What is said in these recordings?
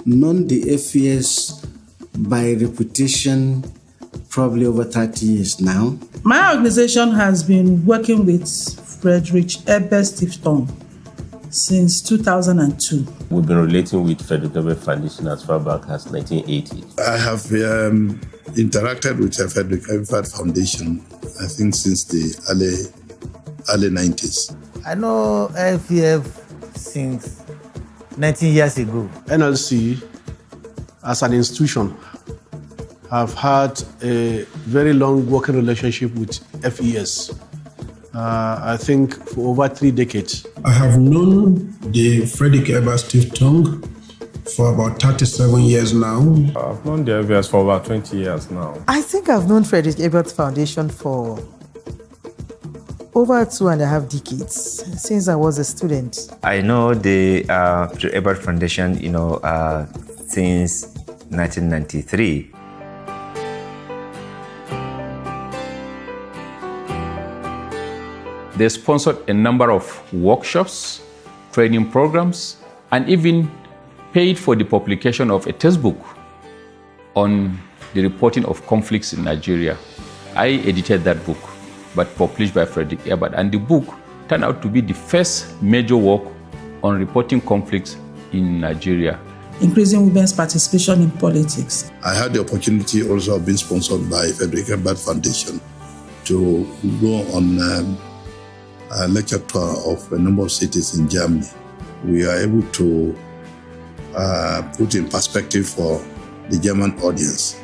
known the FES by reputation probably over 30 years now. My organization has been working with Chidiebere Stiftung since 2002. We've been relating with Chidiebere Foundation as far back as 1980. I have interacted with Chidiebere Foundation, I think, since the early 90s. I know FEF since 19 years ago. NLC, as an institution, have had a very long working relationship with FES. I think for over 3 decades. I have known the Chidiebere Stiftung for about 37 years now. I've known the FES for about 20 years now. I think I've known Chidiebere Foundation for over 2.5 decades, since I was a student. I know the Chidiebere Foundation, since 1993. They sponsored a number of workshops, training programs, and even paid for the publication of a textbook on the reporting of conflicts in Nigeria. I edited that book, but published by Chidiebere, and the book turned out to be the first major work on reporting conflicts in Nigeria. Increasing women's participation in politics. I had the opportunity also of being sponsored by Chidiebere Foundation to go on a lecture tour of a number of cities in Germany. We are able to put in perspective for the German audience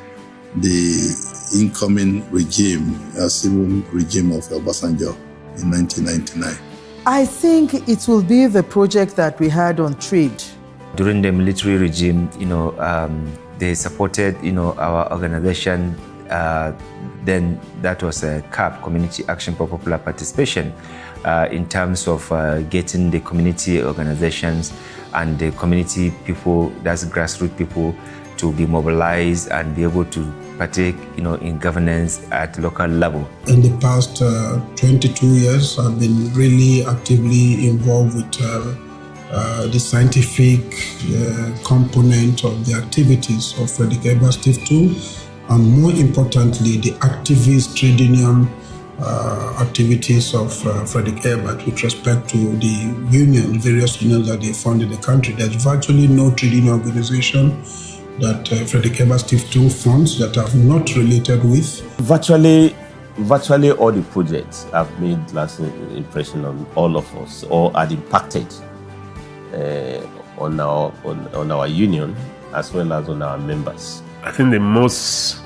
the incoming regime, a civil regime of Obasanjo in 1999. I think it will be the project that we had on trade. During the military regime, they supported, our organization. Then that was a CAP, Community Action for Popular Participation, in terms of getting the community organizations and the community people, that's grassroots people, to be mobilized and be able to partake, in governance at local level. In the past 22 years, I've been really actively involved with the scientific component of the activities of Chidiebere Stiftung, and more importantly, the activist trade union activities of Chidiebere with respect to the various unions that they found in the country. There's virtually no trade union organization that Chidiebere Stiftung funds that have not related with. Virtually all the projects have made lasting impression on all of us, or are impacted on our union as well as on our members. I think the most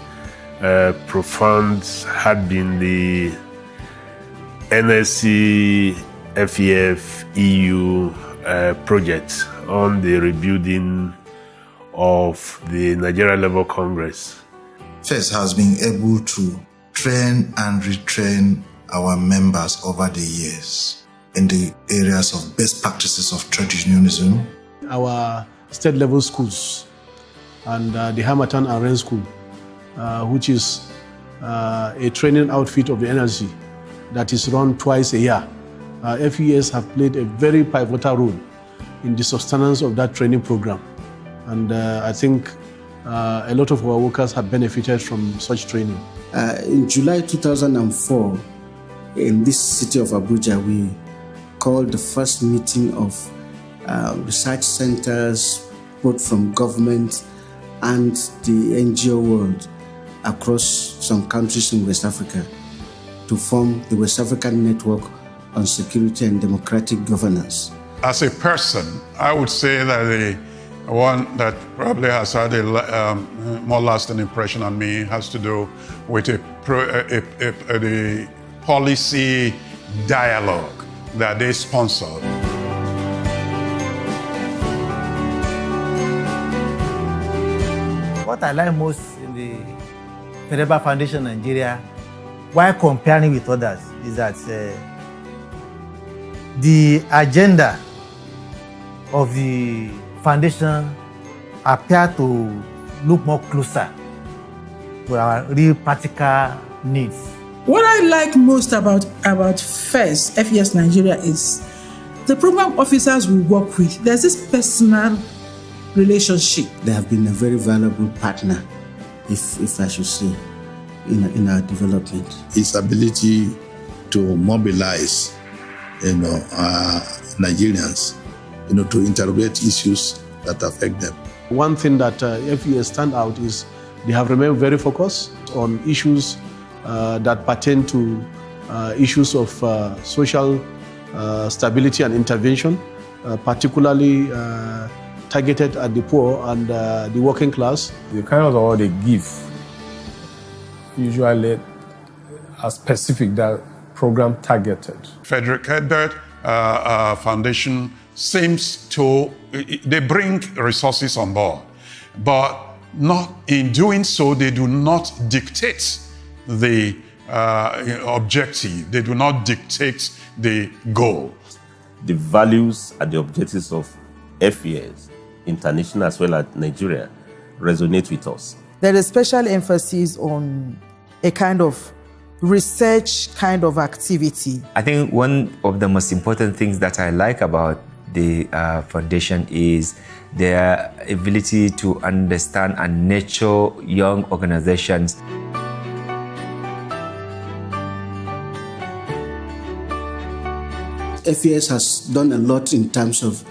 profound had been the NSC FEF EU project on the rebuilding of the Nigeria Labour Congress. FES has been able to train and retrain our members over the years in the areas of best practices of trade unionism. Our state level schools and the Hamilton and Wren School, which is a training outfit of the NLC that is run twice a year. FES have played a very pivotal role in the sustenance of that training program. And I think a lot of our workers have benefited from such training. In July 2004, in this city of Abuja, we called the first meeting of research centers, both from government and the NGO world across some countries in West Africa, to form the West African Network on Security and Democratic Governance. As a person, I would say that the one that probably has had a more lasting impression on me has to do with the policy dialogue that they sponsored. What I like most in the Chidiebere Foundation Nigeria, while comparing with others, is that the agenda of the foundation appear to look more closer to our real practical needs. What I like most about FES Nigeria is the program officers we work with. There's this personal relationship. They have been a very valuable partner, if I should say, in our development. Its ability to mobilize, Nigerians, to interrogate issues that affect them. One thing that FES stand out is they have remained very focused on issues that pertain to issues of social stability and intervention, particularly targeted at the poor and the working class. The kind of award they give usually are specific, that program targeted. Frederick Ebert Foundation seems to, they bring resources on board, but not in doing so, they do not dictate the objective. They do not dictate the goal. The values and the objectives of FES, international as well as Nigeria, resonate with us. There is special emphasis on a kind of research kind of activity. I think one of the most important things that I like about the foundation is their ability to understand and nurture young organizations. FES has done a lot in terms of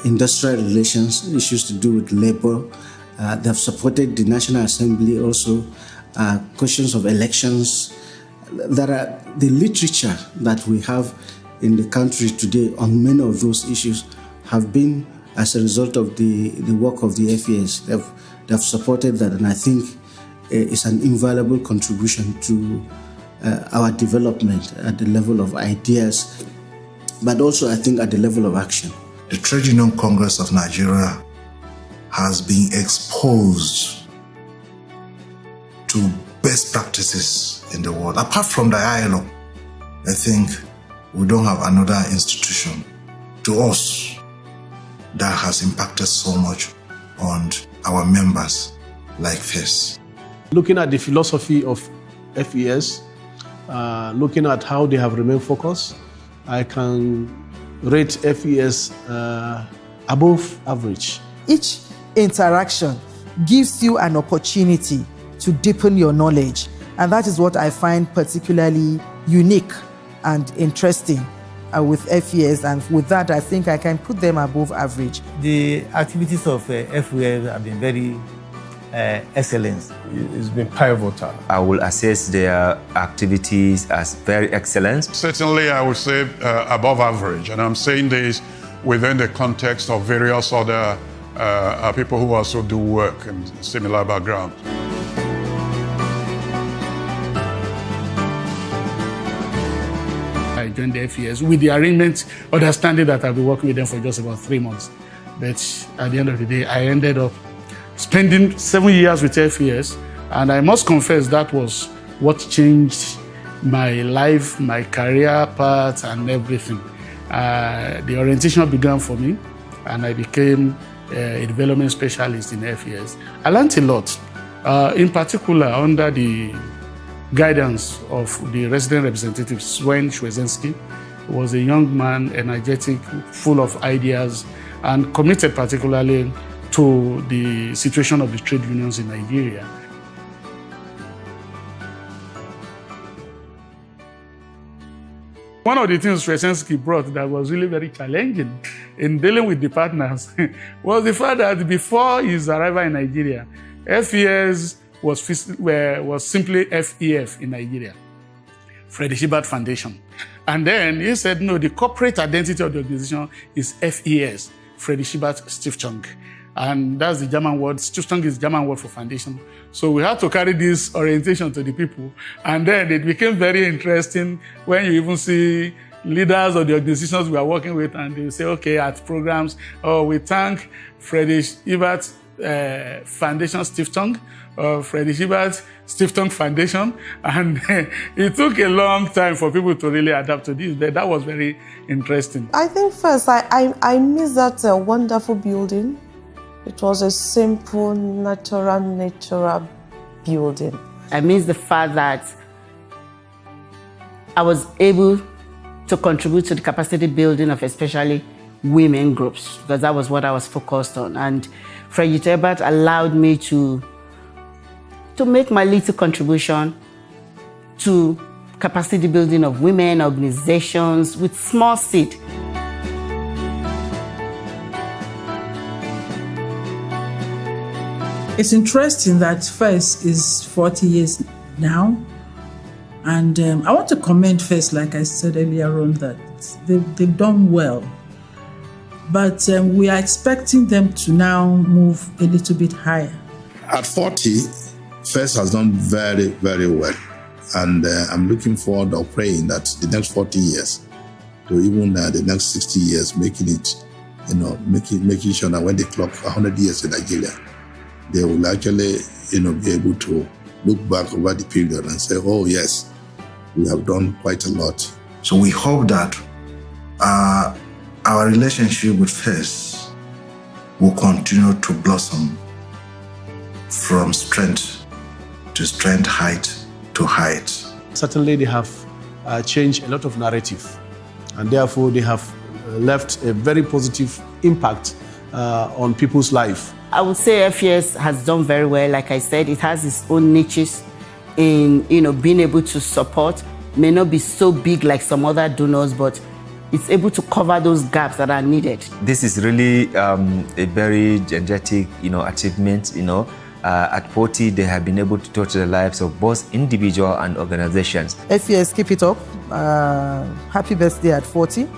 industrial relations, issues to do with labor. They have supported the National Assembly also, questions of elections. There are the literature that we have in the country today on many of those issues have been as a result of the work of the FES. They've supported that, and I think it's an invaluable contribution to our development at the level of ideas, but also I think at the level of action. The Trade Union Congress of Nigeria has been exposed to best practices in the world. Apart from the ILO, I think we don't have another institution to us that has impacted so much on our members like FES. Looking at the philosophy of FES, looking at how they have remained focused, I can rate FES above average. Each interaction gives you an opportunity to deepen your knowledge, and that is what I find particularly unique and interesting with FES, and with that I think I can put them above average. The activities of FES have been very excellent. It's been pivotal. I will assess their activities as very excellent. Certainly, I would say above average, and I'm saying this within the context of various other people who also do work in similar backgrounds. I joined the FES with the arrangement, understanding that I'll be working with them for just about 3 months. But at the end of the day, I ended up spending 7 years with FES, and I must confess that was what changed my life, my career path, and everything. The orientation began for me, and I became a development specialist in FES. I learned a lot, in particular under the guidance of the resident representative, Swen Shwezenski. He was a young man, energetic, full of ideas, and committed particularly to the situation of the trade unions in Nigeria. One of the things Shwezenski brought that was really very challenging in dealing with the partners was the fact that before his arrival in Nigeria, FES was simply FEF in Nigeria, Freddie Shibert Foundation. And then he said, no, the corporate identity of the organization is FES, Freddie Shibert Stiftung. And that's the German word. Stiftung is the German word for foundation. So we had to carry this orientation to the people. And then it became very interesting when you even see leaders of the organizations we are working with, and they say, okay, at programs, we thank Freddie Shibert Foundation Stiftung, Freddie Shibert Stiftung Foundation, and it took a long time for people to really adapt to this, but that was very interesting. I think first, I miss that wonderful building. It was a simple, natural building. I miss the fact that I was able to contribute to the capacity building of especially women groups, because that was what I was focused on. And Fred Chidiebere allowed me to make my little contribution to capacity building of women organizations with small seed. It's interesting that FES is 40 years now. And I want to commend FES, like I said earlier on, that they've done well. But we are expecting them to now move a little bit higher. At 40, FES has done very, very well. And I'm looking forward or praying that the next 40 years, to even the next 60 years, making sure that when they clock 100 years in Nigeria, they will actually, be able to look back over the period and say, oh yes, we have done quite a lot. So we hope that our relationship with FES will continue to blossom from strength to strength, height to height. Certainly they have changed a lot of narrative, and therefore they have left a very positive impact on people's life. I would say FES has done very well. Like I said, it has its own niches in being able to support. May not be so big like some other donors, but it's able to cover those gaps that are needed. This is really a very energetic, achievement. At 40, they have been able to touch the lives of both individual and organizations. FES, keep it up. Happy birthday at 40.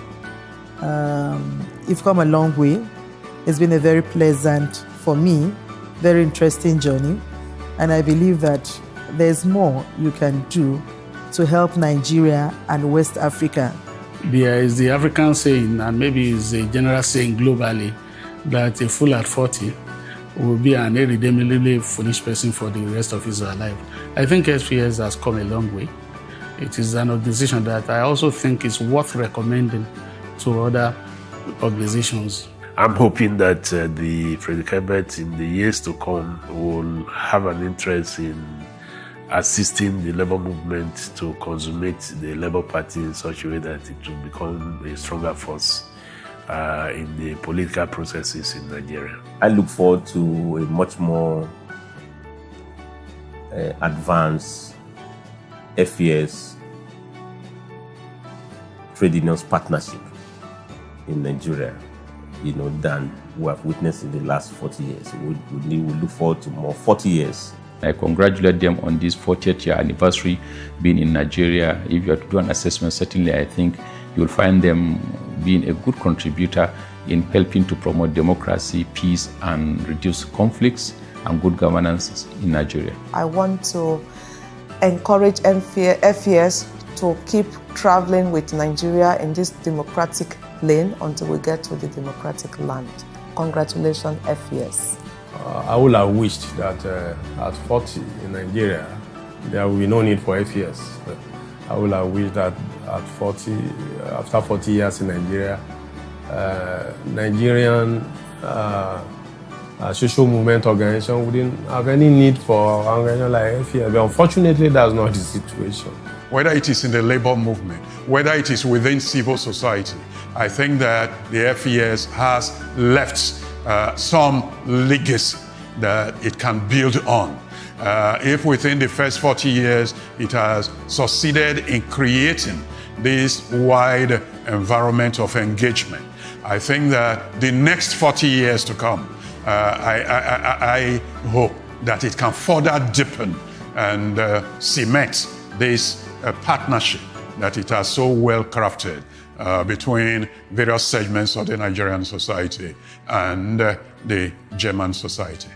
You've come a long way. It's been a very pleasant, for me, very interesting journey. And I believe that there's more you can do to help Nigeria and West Africa. There is the African saying, and maybe it's a general saying globally, that a fool at 40 will be an irredeemably foolish person for the rest of his life. I think FES has come a long way. It is an organization that I also think is worth recommending to other organizations. I'm hoping that the Fred Chidiebere in the years to come will have an interest in assisting the labor movement to consummate the Labour Party in such a way that it will become a stronger force in the political processes in Nigeria. I look forward to a much more advanced FES trade unions partnership in Nigeria, than we have witnessed in the last 40 years. We look forward to more 40 years. I congratulate them on this 40th year anniversary being in Nigeria. If you are to do an assessment, certainly I think you'll find them being a good contributor in helping to promote democracy, peace, and reduce conflicts and good governance in Nigeria. I want to encourage FES to keep traveling with Nigeria in this democratic lane until we get to the democratic land. Congratulations, FES. I would have wished that at 40 in Nigeria, there will be no need for FES. I would have wished that at 40, after 40 years in Nigeria, Nigerian social movement organization wouldn't have any need for an organization like FES. But unfortunately, that's not the situation. Whether it is in the labor movement, whether it is within civil society, I think that the FES has left some legacy that it can build on. If within the first 40 years it has succeeded in creating this wide environment of engagement, I think that the next 40 years to come, I hope that it can further deepen and cement this partnership that it has so well crafted between various segments of the Nigerian society and the German society.